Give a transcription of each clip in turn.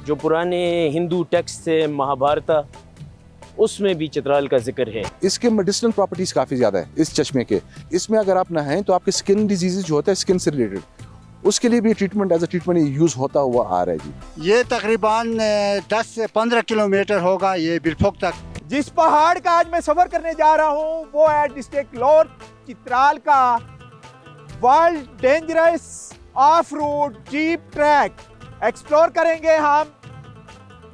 जो पुराने हिंदू टेक्स्ट थे महाभारत, उसमें भी चित्राल का जिक्र है। इसके मेडिसिनल प्रॉपर्टीज काफ़ी ज़्यादा है इस चश्मे के। इसमें अगर आप नहाएं तो आपके स्किन डिजीजेज जो होता है स्किन से रिलेटेड, उसके लिए भी treatment as a treatment use होता हुआ आ रहा है जी। ये तकरीबन 10 से 15 किलोमीटर होगा ये बिरफोक तक। जिस पहाड़ का आज मैं सफर करने जा रहा हूँ वो है डिस्ट्रिक्ट लॉर चित्राल का world dangerous of road jeep track. Explore करेंगे हम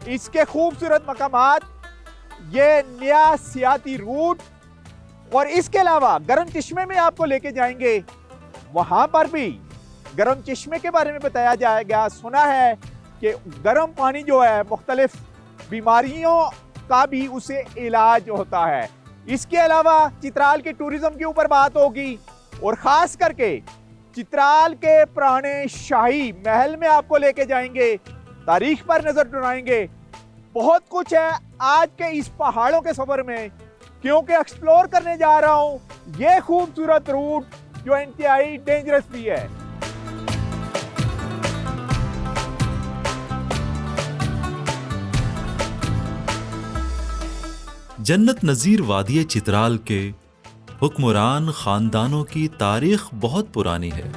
इसके खूबसूरत मकामात, ये नया सियाती रूट, और इसके अलावा गरम चश्मे में आपको लेके जाएंगे। वहां पर भी गरम चश्मे के बारे में बताया जाएगा। सुना है कि गरम पानी जो है मुख्तलिफ बीमारियों का भी उसे इलाज होता है। इसके अलावा चित्राल के टूरिज्म के ऊपर बात होगी और ख़ास करके चित्राल के पुराने शाही महल में आपको लेके जाएंगे, तारीख पर नज़र डुराएंगे। बहुत कुछ है आज के इस पहाड़ों के सफर में, क्योंकि एक्सप्लोर करने जा रहा हूं ये खूबसूरत रूट जो इंतहाई डेंजरस भी है। जन्नत नज़ीर वादिये चित्राल के हुक्मरान खानदानों की तारीख बहुत पुरानी है।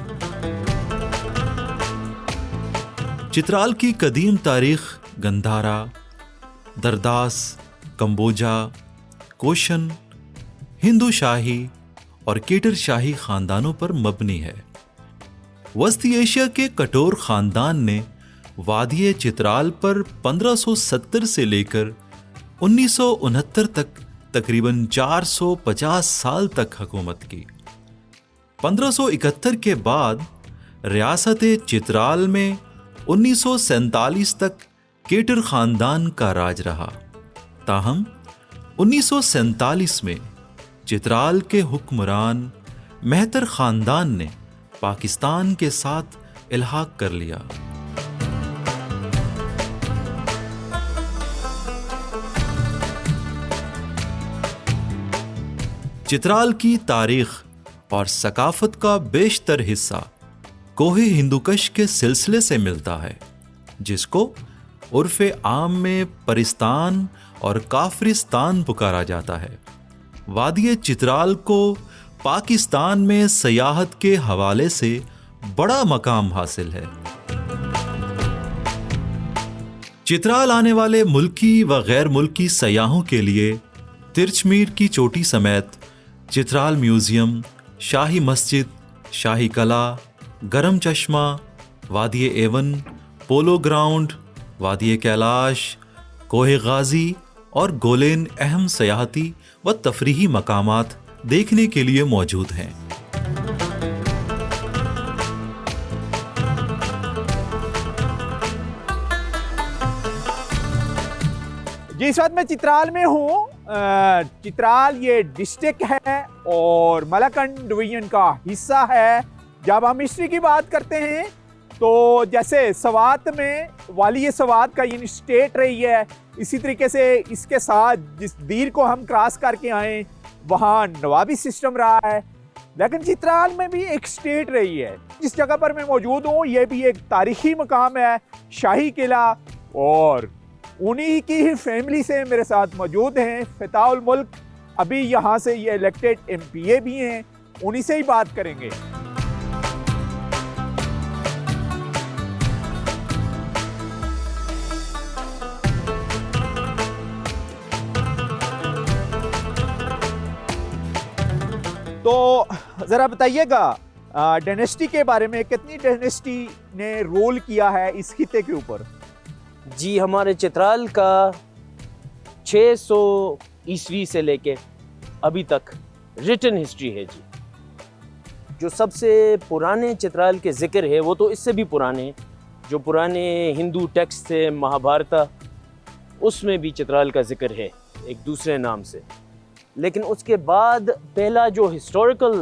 चित्राल की कदीम तारीख गंधारा, दरदास, कंबोजा, कोशन, हिंदू शाही और केटर शाही खानदानों पर मबनी है। वस्ती एशिया के कटोर खानदान ने वादिये चित्राल पर 1570 से लेकर 1969 तक तकरीबन 450 साल तक हुकूमत की। 1571 के बाद रियासत चित्राल में 1947 तक केटर खानदान का राज रहा। ताहम 1947 में चित्राल के हुक्मरान मेहतर खानदान ने पाकिस्तान के साथ इल्हाक कर लिया। चित्राल की तारीख और सकाफत का बेशतर हिस्सा कोहे हिंदुकश के सिलसिले से मिलता है, जिसको उर्फ़े आम में परिस्तान और काफरिस्तान पुकारा जाता है। वादिये चित्राल को पाकिस्तान में सयाहत के हवाले से बड़ा मकाम हासिल है। चित्राल आने वाले मुल्की व गैर मुल्की सयाहों के लिए तिरचमीर की चोटी समेत चित्राल म्यूज़ियम, शाही मस्जिद, शाही कला, गरम चश्मा, वादिये एवन, पोलो ग्राउंड, वादिये कैलाश, कोहे गाजी और गोलेन अहम सयाहती व तफरीही मकामात देखने के लिए मौजूद हैं। जी इस वक्त मैं चित्राल में हूँ। चित्राल ये डिस्ट्रिक्ट है और मलाकंड डिवीजन का हिस्सा है। जब हम हिस्ट्री की बात करते हैं तो जैसे सवात में वालिये सवात का यूनिट स्टेट रही है, इसी तरीके से इसके साथ जिस दीर को हम क्रॉस करके आए वहाँ नवाबी सिस्टम रहा है, लेकिन चित्राल में भी एक स्टेट रही है। जिस जगह पर मैं मौजूद हूँ ये भी एक तारीखी मकाम है, शाही किला, और उन्हीं की ही फैमिली से मेरे साथ मौजूद हैं फताउल मुल्क। अभी यहाँ से ये इलेक्टेड एमपीए भी हैं, उन्हीं से ही बात करेंगे। तो ज़रा बताइएगा डायनेस्टी के बारे में, कितनी डायनेस्टी ने रोल किया है इस खिते के ऊपर? जी हमारे चित्राल का 600 ईस्वी से लेके अभी तक रिटन हिस्ट्री है जी। जो सबसे पुराने चित्राल के ज़िक्र है वो तो इससे भी पुराने हैं। जो पुराने हिंदू टेक्स्ट थे महाभारत, उसमें भी चित्राल का ज़िक्र है एक दूसरे नाम से। लेकिन उसके बाद पहला जो हिस्टोरिकल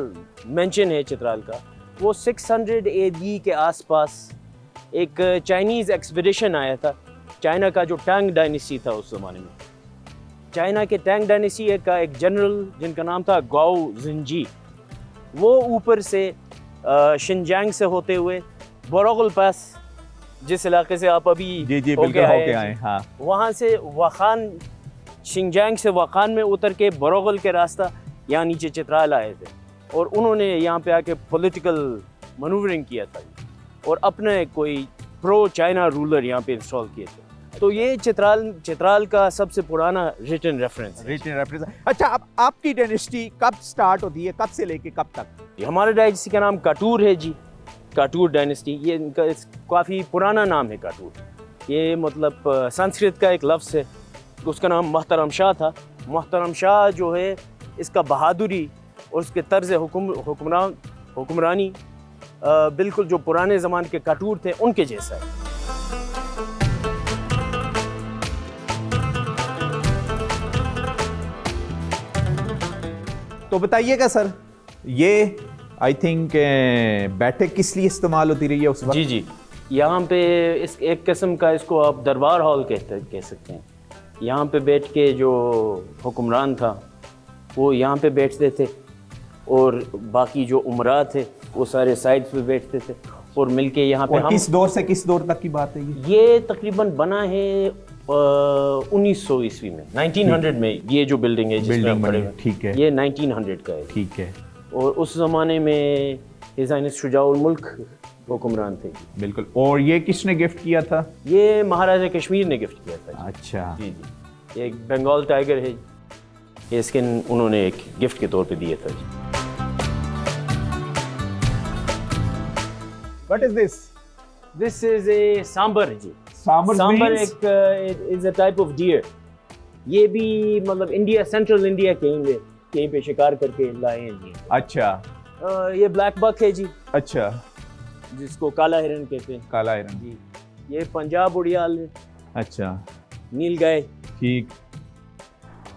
मेंशन है चित्राल का वो 600 AD के आसपास एक चाइनीज़ एक्सपीडिशन आया था। चाइना का जो टैंग डायनेस्टी था उस ज़माने में, चाइना के टैंग डायनेस्टी का एक जनरल जिनका नाम था गाओ जिनजी, वो ऊपर से शिनजांग से होते हुए बोरोगल पास जिस इलाके से आप अभी जी जी होके बिल्कुल आए होके हैं, आए, हाँ। वहाँ से वाखान, शिंगजांग से वाखान में उतर के बरोगल के रास्ता यहाँ नीचे चित्राल आए थे और उन्होंने यहाँ पे आके पॉलिटिकल मनूवरिंग किया था और अपने कोई प्रो चाइना रूलर यहाँ पे इंस्टॉल किए थे। तो ये चित्राल का सबसे पुराना रिटन रेफरेंस है। Written reference. अच्छा, अब आपकी डायनेस्टी कब स्टार्ट होती है, कब से लेके कब तक? हमारे डायनेस्टी का नाम काटूर है जी, काटूर डायनेस्टी। ये इनका काफ़ी पुराना नाम है काटूर। ये मतलब संस्कृत का एक लफ्ज़ है, उसका नाम मोहतरम शाह था। मोहतरम शाह जो है, इसका बहादुरी और उसके तर्ज हुक्मरानी बिल्कुल जो पुराने ज़माने के काटूर थे उनके जैसा है। तो बताइएगा सर, ये आई थिंक बैठक किस लिए इस्तेमाल होती रही है उस वक्त? जी जी, यहाँ पे इस एक किस्म का, इसको आप दरबार हॉल कह सकते हैं। यहाँ पे बैठ के जो हुक्मरान था वो यहाँ पे बैठते थे और बाकी जो उमरा थे वो सारे साइड्स पे बैठते थे और मिलके यहाँ पे और किस दौर से किस दौर तक की बात है ये? ये तकरीबन बना है 1900 ईस्वी में, 1900 में। ये जो बिल्डिंग है जिसमें हम खड़े हैं, ठीक है, ये 1900 का है। ठीक है। और उस ज़माने में हिज़ हाइनेस शुजाउल मुल्क हुक्मरान थे। बिल्कुल। और ये किसने गिफ्ट किया था? ये महाराजा कश्मीर ने गिफ्ट किया था। अच्छा जी जी, एक बंगाल टाइगर है, ये स्किन उन्होंने एक गिफ्ट के तौर पे दिया था। What is this? This is a sambar जी। सांबर एक is a type of deer. ये भी मतलब इंडिया, सेंट्रल इंडिया कहीं पे शिकार करके लाए हैं जी। अच्छा। ये ब्लैक बक है जी, अच्छा, जिसको काला हिरन कहते हैं। काला हिरन जी। ये पंजाब उड़ियाल है। अच्छा, नील गाय, ठीक।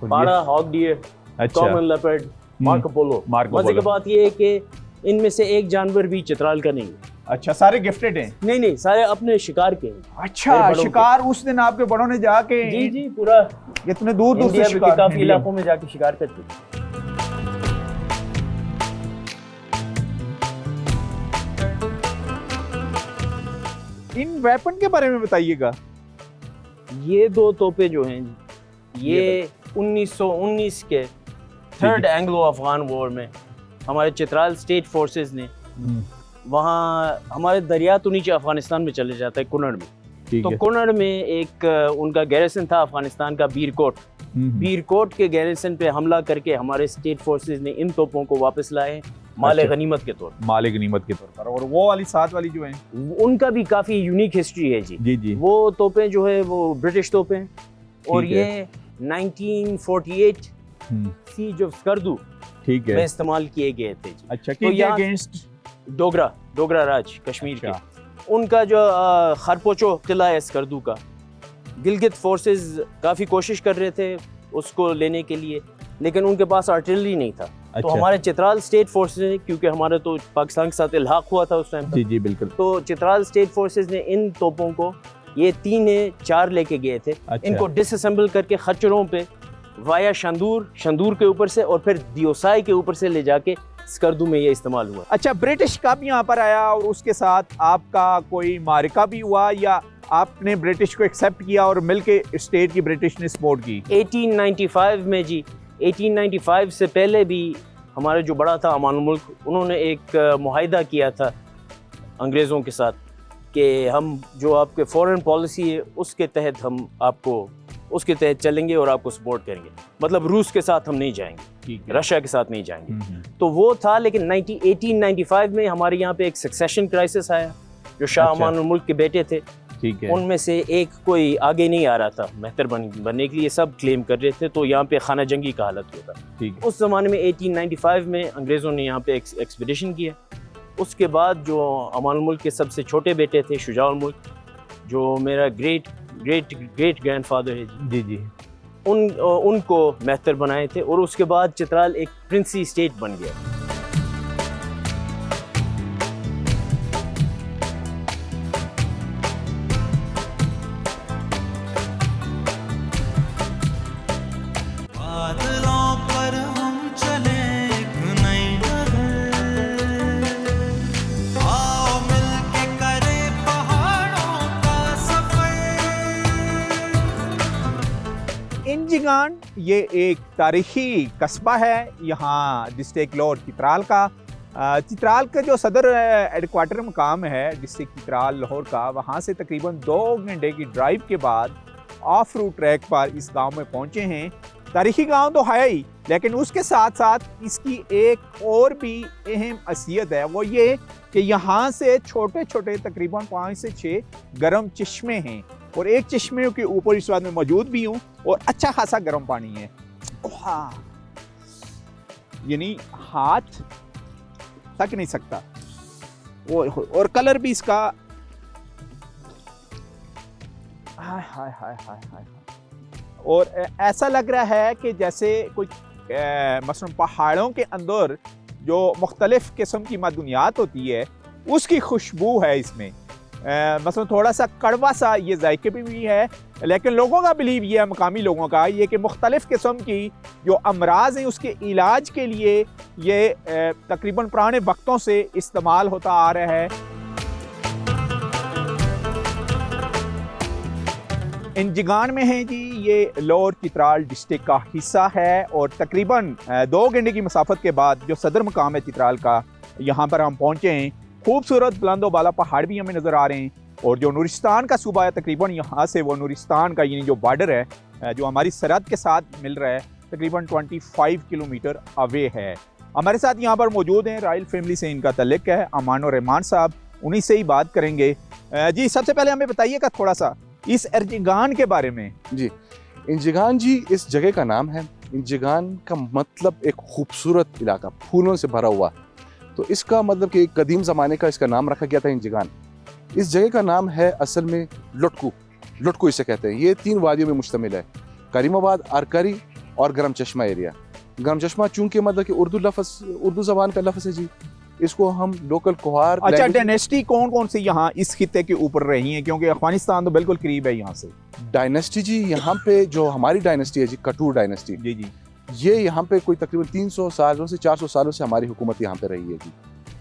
पाड़ा हॉग डियर, अच्छा, कॉमन लेपर्ड, मार्को पोलो। मजे की बात ये है कि इनमें से एक जानवर भी चित्राल का नहीं है। अच्छा, सारे गिफ्टेड हैं? नहीं, सारे अपने शिकार के हैं। अच्छा, शिकार उस दिन आपके बड़ों ने जाके? जी जी, पूरा इतने दूर से शिकार, काफी इलाकों में जाके शिकार करते थे। इन वेपन के बारे में बताइएगा। ये दो तोपे जो हैं ये 1919 के थर्ड एंग्लो अफगान वॉर में हमारे चित्राल स्टेट फोर्सेस ने, वहाँ हमारे दरिया तो नीचे अफगानिस्तान में चले जाता है, कुनड़ में। तो कुनड़ में एक उनका गैरिसन था अफगानिस्तान का, बीरकोट। बीरकोट के गैरिसन पे हमला करके हमारे स्टेट फोर्सेस ने इन तोपों को वापस लाए माले गनीमत के तौर पर। माले गनीमत के तौर पर। और वो वाली साथ वाली जो है, उनका भी काफी यूनिक हिस्ट्री है जी। जी जी। वो तोपें जो है वो ब्रिटिश तोपें हैं और ये 1948 सीज ऑफ स्कर्दू ठीक है, में इस्तेमाल किए गए थे जी। अच्छा, तो यहाँ अगेंस्ट डोगरा राज कश्मीर अच्छा। के, उनका जो खरपोचो किला है स्कर्दू का, गिलगित फोर्सेस काफ़ी कोशिश कर रहे थे उसको लेने के लिए, लेकिन उनके पास आर्टिलरी नहीं था। अच्छा। तो हमारे चित्राल स्टेट फोर्सेस ने, क्योंकि हमारा तो पाकिस्तान के साथ इल्हाक हुआ था उस टाइम पर, जी जी बिल्कुल, तो चित्राल स्टेट फोर्सेस ने इन तोपों को, ये 3 है 4 लेके गए थे। अच्छा। इनको डिसअसेंबल करके खच्चरों पे वाया शंदूर के ऊपर से और फिर दियोसाई के ऊपर से ले जाके स्कर्दू में ये इस्तेमाल हुआ। अच्छा, ब्रिटिश कब यहाँ पर आया और उसके साथ आपका कोई मारिका भी हुआ या आपने ब्रिटिश को एक्सेप्ट किया और मिलके स्टेट की ब्रिटिश ने सपोर्ट की? 1895 में जी, 1895 से पहले भी हमारे जो बड़ा था अमानुल मुल्क, उन्होंने एक मुआहिदा किया था अंग्रेज़ों के साथ कि हम जो आपके फॉरेन पॉलिसी है उसके तहत हम आपको उसके तहत चलेंगे और आपको सपोर्ट करेंगे। मतलब रूस के साथ हम नहीं जाएंगे, रशिया के साथ नहीं जाएंगे। तो वो था, लेकिन 1895 में हमारे यहाँ पे एक सक्सेशन क्राइसिस आया। जो शाह अमानुल मुल्क के बेटे थे, ठीक है, उनमें से एक कोई आगे नहीं आ रहा था मेहतर बनने के लिए, सब क्लेम कर रहे थे। तो यहाँ पे खाना जंगी का हालत हुआ था। उस ज़माने में 1895 में अंग्रेज़ों ने यहाँ पे एक्सपीडिशन किया। उसके बाद जो अमानुल मुल्क के सबसे छोटे बेटे थे शुजाउल मुल्क, जो मेरा ग्रेट ग्रैंडफादर है जी जी, उनको मेहतर बनाए थे और उसके बाद चित्राल एक प्रिंसी स्टेट बन गया। इंजगान ये एक तारीखी कस्बा है यहाँ डिस्ट्रिक्ट लाहौर चित्राल का। चित्राल का जो सदर हेडक्वार्टर मकाम है डिस्ट्रिक्ट चित्राल लाहौर का, वहाँ से तकरीबन 2 घंटे की ड्राइव के बाद ऑफ रूट ट्रैक पर इस गांव में पहुँचे हैं। तारीखी गांव तो है ही, लेकिन उसके साथ साथ इसकी एक और भी अहम हैसियत है, वो ये कि यहाँ से छोटे छोटे तकरीबन 5 से 6 गर्म चश्मे हैं और एक चश्मे के ऊपर इस बात में मौजूद भी हूँ और अच्छा खासा गर्म पानी है। हाँ, यानी हाथ थक नहीं सकता और कलर भी इसका हाय हाय हाय हाय हाय, और ऐसा लग रहा है कि जैसे कोई मसलन पहाड़ों के अंदर जो मुख्तलिफ किस्म की मादनियात होती है उसकी खुशबू है इसमें। मसलन थोड़ा सा कड़वा सा ये जायके भी है, लेकिन लोगों का बिलीव ये है, मकामी लोगों का ये, कि मुख्तलिफ किस्म की जो अमराज हैं उसके इलाज के लिए ये तकरीबन पुराने वक्तों से इस्तेमाल होता आ रहा है। इंजगान में है जी, ये लाहौर चित्राल डिस्ट्रिक्ट का हिस्सा है और तकरीबन 2 घंटे की मसाफत के बाद जो सदर मकाम है चित्राल का, यहाँ पर हम पहुँचे हैं। खूबसूरत बुलंदो बाला पहाड़ भी हमें नज़र आ रहे हैं और जो नूरिस्तान का सूबा है तकरीबन यहाँ से वो नूरिस्तान का यानी जो बॉर्डर है जो हमारी सरहद के साथ मिल रहा है तकरीबन 25 किलोमीटर अवे है। हमारे साथ यहाँ पर मौजूद हैं, रॉयल फैमिली से इनका तल्लुक़ है, अमान और रहमान साहब, उन्हीं से ही बात करेंगे। जी सबसे पहले हमें बताइएगा थोड़ा सा इस इंजगान के बारे में। जी, इंजगान जी इस जगह का नाम है। इंजगान का मतलब एक खूबसूरत इलाका, फूलों से भरा हुआ, तो इसका मतलब कि एक कदीम ज़माने का इसका नाम रखा गया था इंजगान। इस जगह का नाम है असल में लुटकू इसे कहते हैं। ये 3 वादियों में मुश्तमिल है, करीमाबाद, आरकरी और गरम चश्मा एरिया। गरम चश्मा चूंकि मतलब कि उर्दू ज़बान का लफ्ज़ है जी, इसको हम लोकल कोहार। अच्छा, डायनेस्टी कौन कौन सी यहाँ इस खित्ते के ऊपर रही हैं, क्योंकि अफगानिस्तान तो बिल्कुल करीब है यहाँ से। डायनेस्टी जी यहाँ पे जो हमारी डायनेस्टी है जी, कटूर डायनेस्टी, जी जी, ये यहाँ पे कोई तकरीबन 300 सालों से 400 सालों से हमारी हुकूमत यहाँ पे रही है जी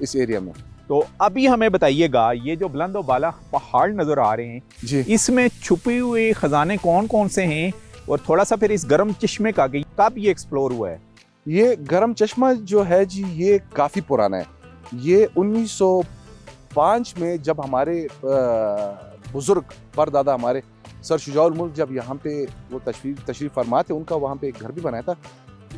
इस एरिया में। तो अभी हमें बताइएगा ये जो बुलंदो बाला पहाड़ नजर आ रहे हैं जी, इसमें छुपे हुए खजाने कौन कौन से हैं, और थोड़ा सा फिर इस गर्म चश्मे का कब ये एक्सप्लोर हुआ है। ये गरम चश्मा जो है जी ये काफ़ी पुराना है। ये 1905 में जब हमारे बुजुर्ग परदादा हमारे सर शुजाउल मुल्क जब यहाँ पे वो तशरीफ फरमा थे, उनका वहाँ पे एक घर भी बनाया था,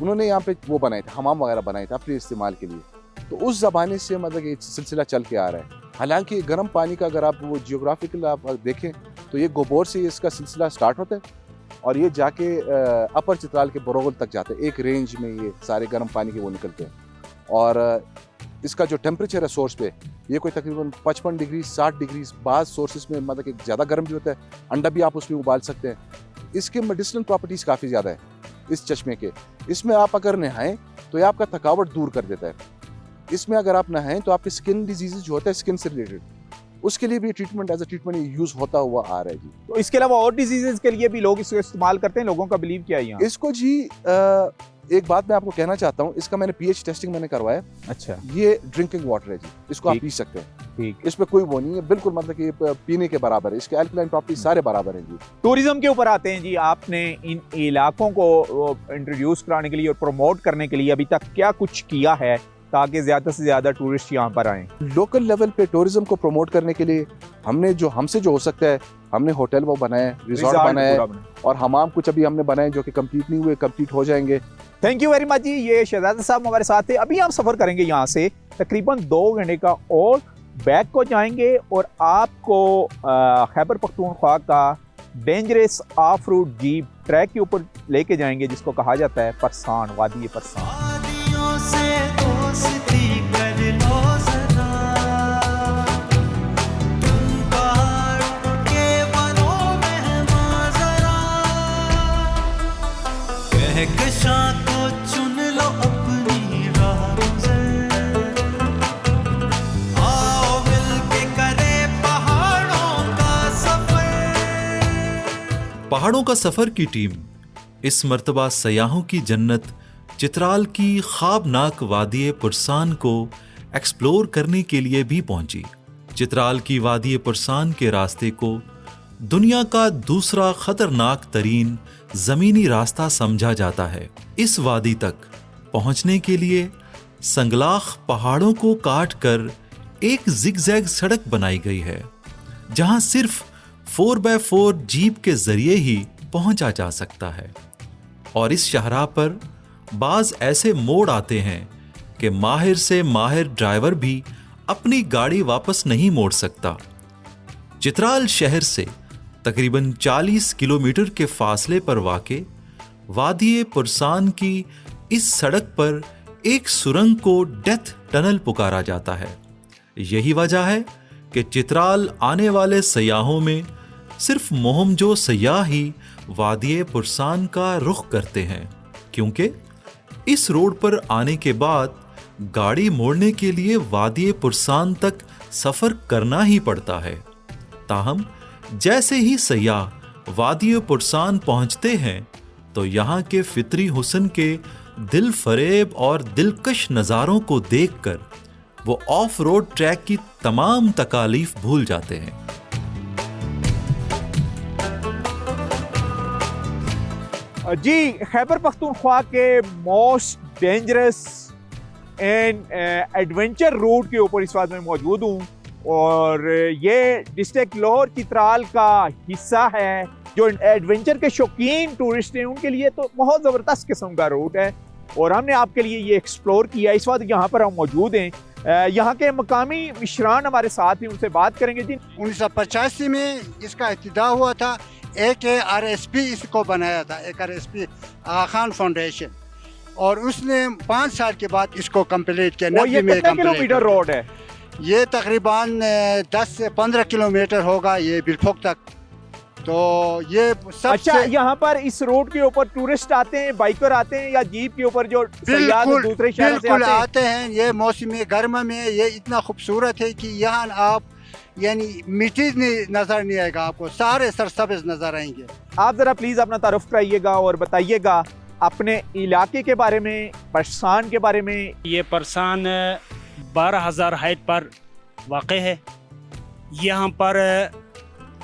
उन्होंने यहाँ पे वो बनाए थे, हमाम वगैरह बनाए थे अपने इस्तेमाल के लिए। तो उस ज़माने से मतलब ये सिलसिला चल के आ रहा है। हालांकि गर्म पानी का अगर आप वो जियोग्राफिकल आप देखें तो ये गोबोर से इसका सिलसिला स्टार्ट होता है और ये जाके अपर चित्राल के बरोगल तक जाते हैं। एक रेंज में ये सारे गर्म पानी के वो निकलते हैं और इसका जो टेम्परेचर है सोर्स पे ये कोई तकरीबन 55 डिग्री 60 डिग्री, बाद सोर्सेज में मतलब कि ज़्यादा गर्म भी होता है, अंडा भी आप उसमें उबाल सकते हैं। इसके मेडिसिनल प्रॉपर्टीज़ काफ़ी ज़्यादा है इस चश्मे के। इसमें आप अगर नहाएं तो ये आपका थकावट दूर कर देता है। इसमें अगर आप नहाएं तो आपके स्किन डिजीज़ जो होता है स्किन से रिलेटेड, उसके लिए भी treatment as a treatment use होता हुआ आ रहा है जी। तो इसके अलावा और डिजीजेस के लिए भी लोग इसको इस्तेमाल करते हैं, लोगों का बिलीव क्या है यहाँ। इसको जी एक बात मैं आपको कहना चाहता हूँ, इसका मैंने pH टेस्टिंग मैंने करवाया। अच्छा, ये ड्रिंकिंग वाटर है जी, इसको आप ठीक। पी सकते हैं, ठीक। इस पे कोई वो नहीं है, बिल्कुल मतलब कि पीने के बराबर है। इसके एल्कलाइन प्रॉपर्टी सारे बराबर हैं जी। टूरिज्म के ऊपर आते हैं जी, आपने इन इलाकों को इंट्रोड्यूस कराने के लिए और प्रमोट करने के लिए अभी तक क्या कुछ किया है ताकि ज़्यादा से ज़्यादा टूरिस्ट यहाँ पर आएँ। लोकल लेवल पे टूरिज्म को प्रमोट करने के लिए हमने हमसे जो हो सकता है, हमने होटल वो बनाए, रिजॉर्ट बनाए और हमाम कुछ अभी हमने बनाए जो कि कंप्लीट नहीं हुए, कंप्लीट हो जाएंगे। थैंक यू वेरी मच जी। ये शहजादा साहब हमारे साथ थे। अभी हम सफ़र करेंगे यहाँ से तकरीबन 2 घंटे का और बैक को जाएंगे और आपको खैबर पख्तूनख्वा का dangerous of road jeep track के ऊपर लेके जाएंगे जिसको कहा जाता है परसान, वादी परसान। पहाड़ों का सफर की टीम इस मर्तबा सयाहों की जन्नत चित्राल की ख्वाबनाक वादी पुरसान को एक्सप्लोर करने के लिए भी पहुंची। चित्राल की वादी पुरसान के रास्ते को दुनिया का दूसरा खतरनाक तरीन जमीनी रास्ता समझा जाता है। इस वादी तक पहुंचने के लिए संगलाख पहाड़ों को काट कर एक जिगजैग सड़क बनाई गई है, जहां सिर्फ 4x4 जीप के जरिए ही पहुंचा जा सकता है। और इस शाहराह पर बाज ऐसे मोड़ आते हैं कि माहिर से माहिर ड्राइवर भी अपनी गाड़ी वापस नहीं मोड़ सकता। चित्राल शहर से तकरीबन 40 किलोमीटर के फासले पर वाक़े वादी पुरसान की इस सड़क पर एक सुरंग को डेथ टनल पुकारा जाता है। यही वजह है कि चित्राल आने वाले सयाहों में सिर्फ मोहमजो सयाह ही वादी पुरसान का रुख करते हैं, क्योंकि इस रोड पर आने के बाद गाड़ी मोड़ने के लिए वादी पुरसान तक सफ़र करना ही पड़ता है। ताहम जैसे ही सयाह वादी पुरसान पहुंचते हैं तो यहाँ के फितरी हुस्न के दिल फरेब और दिलकश नज़ारों को देखकर वो ऑफ रोड ट्रैक की तमाम तकालीफ भूल जाते हैं। जी, खैबर पख्तूनख्वा के most dangerous and adventure route के ऊपर इस वक्त मैं मौजूद हूँ और ये डिस्ट्रिक्ट लाहौर चित्राल का हिस्सा है। जो एडवेंचर के शौकीन टूरिस्ट हैं उनके लिए तो बहुत ज़बरदस्त किस्म का रूट है और हमने आपके लिए ये एक्सप्लोर किया। इस वक्त यहाँ पर हम मौजूद हैं, यहाँ के मकामी मिशरान हमारे साथ हैं, उनसे बात करेंगे। जी, 1985 में इसका इब्तिदा हुआ था। एक RSP इसको बनाया था, एक RSP आगा खान फाउंडेशन, और उसने 5 साल के बाद इसको कंप्लीट किया। और ये कितने किलोमीटर रोड है? ये तकरीबन 10 से 15 किलोमीटर होगा ये बिलफुक तक। तो ये सबसे अच्छा, यहाँ पर इस रोड के ऊपर टूरिस्ट आते हैं, बाइकर आते हैं या जीप के ऊपर जो सयाह दूसरे शहर से आते हैं? ये मौसम गर्मा में ये इतना खूबसूरत है कि यहाँ आप यानी मिट्टी नजर नहीं आएगा, आपको सारे सरसब्ज नजर आएंगे। आप जरा प्लीज अपना तारुफ कराइएगा और बताइएगा अपने इलाके के बारे में, परसान के बारे में। ये परसान 12,000 हाइट पर वाक़ है। यहाँ पर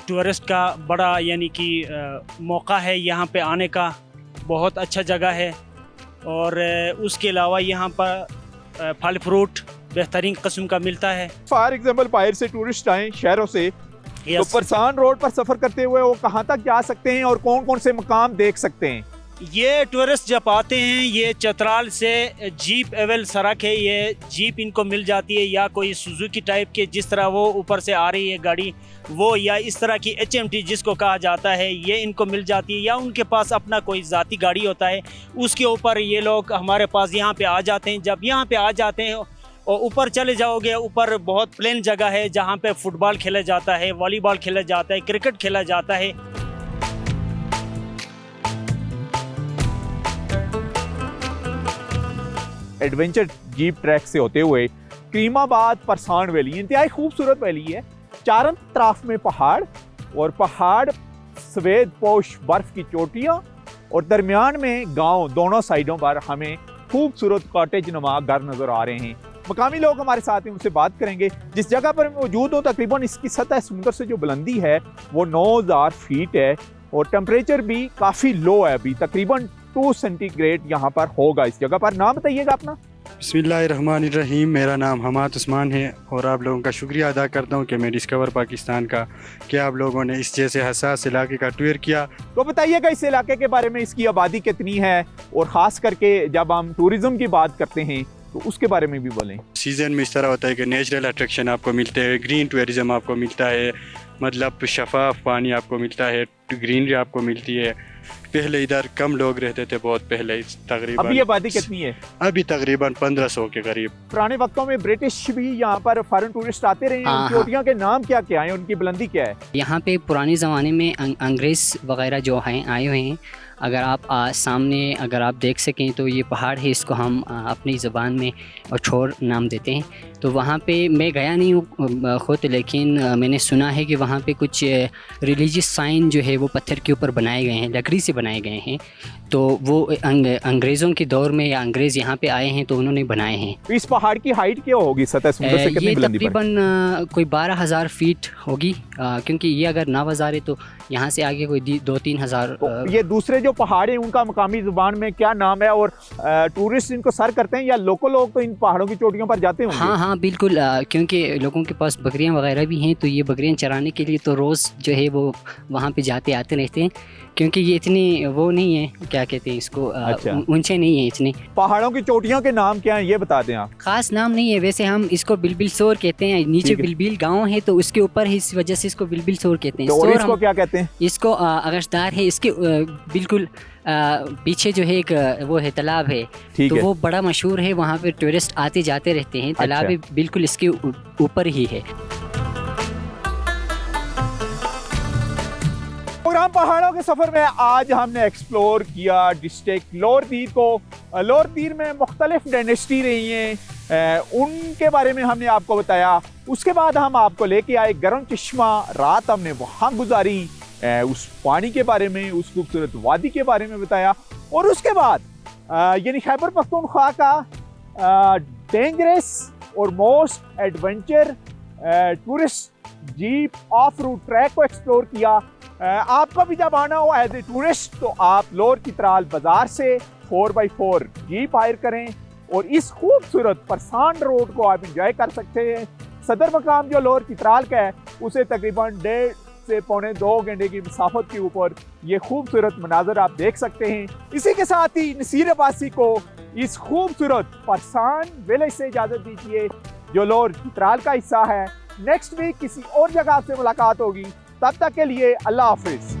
टूरिस्ट का बड़ा यानी कि मौका है यहाँ पे आने का, बहुत अच्छा जगह है। और उसके अलावा यहाँ पर फल फ्रूट बेहतरीन किस्म का मिलता है। फॉर एग्जाम्पल बाहर से टूरिस्ट आए शहरों से, तो परसान रोड पर सफ़र करते हुए वो कहाँ तक जा सकते हैं और कौन कौन से मकाम देख सकते हैं? ये टूरिस्ट जब आते हैं, ये चित्राल से जीप एवल सड़क है, ये जीप इनको मिल जाती है, या कोई सुजुकी टाइप के जिस तरह वो ऊपर से आ रही है गाड़ी वो, या इस तरह की HMT जिसको कहा जाता है, ये इनको मिल जाती है, या उनके पास अपना कोई ज़ाती गाड़ी होता है उसके ऊपर ये लोग हमारे पास यहाँ पे आ जाते हैं। जब यहाँ पे आ जाते हैं और ऊपर चले जाओगे, ऊपर बहुत प्लेन जगह है जहाँ पे फुटबॉल खेला जाता है, वॉलीबॉल खेला जाता है, क्रिकेट खेला जाता है। एडवेंचर जीप ट्रैक से होते हुए करीमाबाद परसान वैली इंतहाई खूबसूरत वैली है। चारों तरफ में पहाड़ और पहाड़ सफ़ेद पोश बर्फ की चोटियाँ और दरमियान में गांव, दोनों साइडों पर हमें खूबसूरत कॉटेज नुमा घर नज़र आ रहे हैं। मकामी लोग हमारे साथ हैं, उनसे बात करेंगे। जिस जगह पर मौजूद हो तकरीबन इसकी सतह समुद्र से जो बुलंदी है वो 9,000 फीट है और टेम्परेचर भी काफ़ी लो है, अभी तकरीबन 2 सेंटीग्रेड यहाँ पर होगा। इस जगह पर नाम बताइएगा अपना। बिस्मिल्लाहिर्रहमानिर्रहीम, मेरा नाम हमाद उस्मान है और आप लोगों का शुक्रिया अदा करता हूँ कि मैं डिस्कवर पाकिस्तान का कि आप लोगों ने इस जैसे हसास इलाके का टूर किया। तो बताइएगा इस इलाके के बारे में, इसकी आबादी कितनी है और ख़ास करके जब हम टूरिज़्म की बात करते हैं तो उसके बारे में भी बोलें। सीज़न में इस तरह होता है कि नेचुरल अट्रैक्शन आपको मिलते हैं, ग्रीन टूरिज़म आपको मिलता है, मतलब शफाफ पानी आपको मिलता है, ग्रीनरी आपको मिलती है। पहले इधर कम लोग रहते थे, बहुत पहले, तकरीबन अभी आबादी कितनी है? अभी तकरीबन 1500 के करीब। पुराने वक्तों में ब्रिटिश भी यहाँ पर फॉरेन टूरिस्ट आते रहे हैं। चोटियों के नाम क्या क्या हैं, उनकी बुलंदी क्या है? यहाँ पे पुराने ज़माने में अंग्रेज़ वगैरह जो हैं आए हुए हैं। अगर आप सामने अगर आप देख सकें तो ये पहाड़ है, इसको हम अपनी ज़बान में अछोर नाम देते हैं। तो वहाँ पे मैं गया नहीं हूँ ख़ुद, लेकिन मैंने सुना है कि वहाँ पे कुछ रिलीजियस साइन जो है वो पत्थर के ऊपर बनाए गए हैं, लकड़ी से बनाए गए हैं। तो वो अंग्रेज़ों के दौर में या अंग्रेज़ यहाँ पे आए हैं तो उन्होंने बनाए हैं। तो इस पहाड़ की हाइट क्या होगी, सतह समुद्र से कितनी ये बुलंदी पर? तकरीबन कोई 12,000 फीट होगी, क्योंकि ये अगर 9,000 है तो यहाँ से आगे कोई 2-3 हज़ार। तो ये दूसरे जो पहाड़ हैं उनका मकामी ज़ुबान में क्या नाम है, और टूरिस्ट इनको सर करते हैं या लोकल लोग तो इन पहाड़ों की चोटियों पर जाते होंगे? हाँ हाँ बिल्कुल, क्योंकि लोगों के पास बकरियां वगैरह भी हैं, तो ये बकरियां चराने के लिए तो रोज़ जो है वो वहाँ पे जाते आते रहते हैं, क्योंकि ये इतनी वो नहीं है, क्या कहते हैं इसको, अच्छा। ऊंचे नहीं है इतने। पहाड़ों की चोटियों के नाम क्या हैं ये बता दें आप। खास नाम नहीं है, वैसे हम इसको बिलबिल सोर कहते हैं। नीचे ठीक है। बिलबिल गांव है तो उसके ऊपर है, इस वजह से इसको बिलबिल सोर कहते हैं। तो और सोर इसको क्या कहते हैं? इसको अगशदार है, इसके बिल्कुल पीछे जो है एक वो है तालाब है, ठीक तो है। वो बड़ा मशहूर है, वहाँ पे टूरिस्ट आते जाते रहते हैं। तालाब अच्छा। है बिल्कुल इसके ऊपर ही है। प्रोग्राम पहाड़ों के सफ़र में आज हमने एक्सप्लोर किया डिस्ट्रिक्ट लोअर तीर को। लोअर तीर में मुख्तलिफ डायनेस्टी रही हैं, उनके बारे में हमने आपको बताया। उसके बाद हम आपको लेके आए गरम चश्मा, रात हमने वहाँ गुजारी, उस पानी के बारे में, उस खूबसूरत वादी के बारे में बताया। और उसके बाद यानी खैबर पख्तूनख्वा का डेंजरस और most adventure tourist jeep off route track को एक्सप्लोर किया। आपको भी जब आना हो एज ए टूरिस्ट तो आप लोअर चित्राल बाजार से 4x4 जीप हायर करें और इस खूबसूरत परसान रोड को आप इंजॉय कर सकते हैं। सदर मकाम जो लोअर चित्राल का है उसे तकरीबन 1.5 से पौने 2 घंटे की मसाफत के ऊपर ये खूबसूरत मनाजर आप देख सकते हैं। इसी के साथ ही नसीर अब्बासी को इस खूबसूरत परसान विलेज से इजाज़त दीजिए जो लोअर चित्राल का हिस्सा है। नेक्स्ट वीक किसी और जगह से मुलाकात होगी, तब तक के लिए अल्लाह हाफिज।